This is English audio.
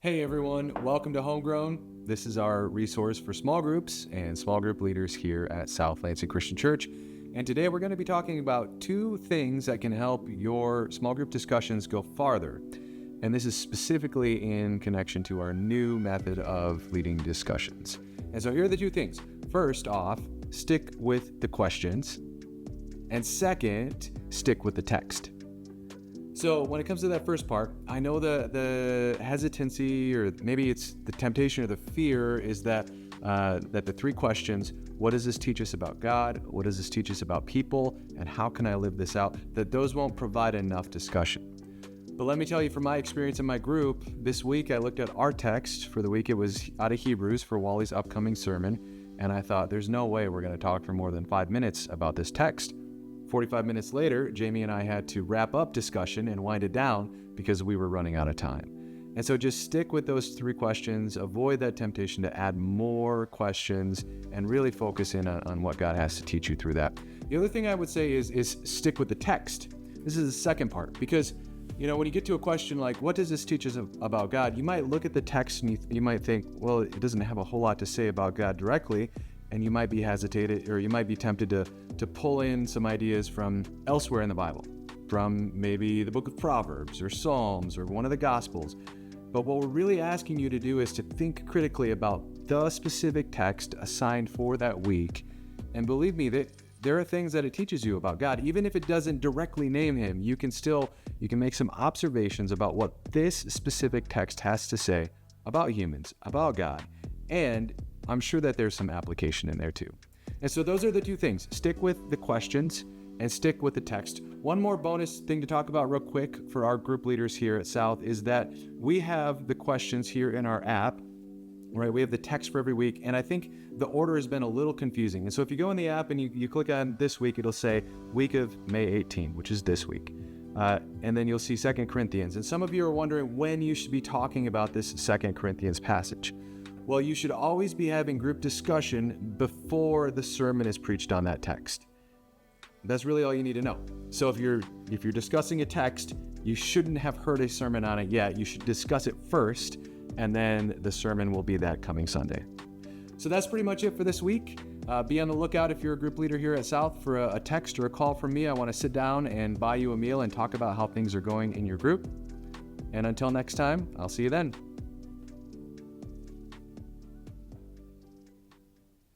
Hey everyone, welcome to Homegrown. This is our resource for small groups and small group leaders here at South Lansing Christian Church. And today we're going to be talking about two things that can help your small group discussions go farther. And this is specifically in connection to our new method of leading discussions. And so here are the two things. First off, stick with the questions. And second, stick with the text. So when it comes to that first part, I know the hesitancy, or maybe it's the temptation or the fear, is that the three questions: what does this teach us about God? What does this teach us about people? And how can I live this out? That those won't provide enough discussion. But let me tell you, from my experience in my group, this week I looked at our text for the week. It was out of Hebrews for Wally's upcoming sermon. And I thought, there's no way we're going to talk for more than 5 minutes about this text. 45 minutes later, Jamie and I had to wrap up discussion and wind it down because we were running out of time. And so just stick with those three questions, avoid that temptation to add more questions, and really focus in on what God has to teach you through that. The other thing I would say is stick with the text. This is the second part, because when you get to a question like, what does this teach us about God? You might look at the text and you might think, well, it doesn't have a whole lot to say about God directly. And you might be hesitated, or you might be tempted to pull in some ideas from elsewhere in the Bible, from maybe the book of Proverbs or Psalms or one of the Gospels. But what we're really asking you to do is to think critically about the specific text assigned for that week. And believe me, that there are things that it teaches you about God. Even if it doesn't directly name him, you can make some observations about what this specific text has to say about humans, about God, and I'm sure that there's some application in there too. And so those are the two things. Stick with the questions and stick with the text. One more bonus thing to talk about real quick for our group leaders here at South is that we have the questions here in our app, right? We have the text for every week, and I think the order has been a little confusing. And so if you go in the app and you click on this week, it'll say week of May 18, which is this week. And then you'll see 2 Corinthians. And some of you are wondering when you should be talking about this 2 Corinthians passage. Well, you should always be having group discussion before the sermon is preached on that text. That's really all you need to know. So if you're discussing a text, you shouldn't have heard a sermon on it yet. You should discuss it first, and then the sermon will be that coming Sunday. So that's pretty much it for this week. Be on the lookout if you're a group leader here at South for a text or a call from me. I want to sit down and buy you a meal and talk about how things are going in your group. And until next time, I'll see you then.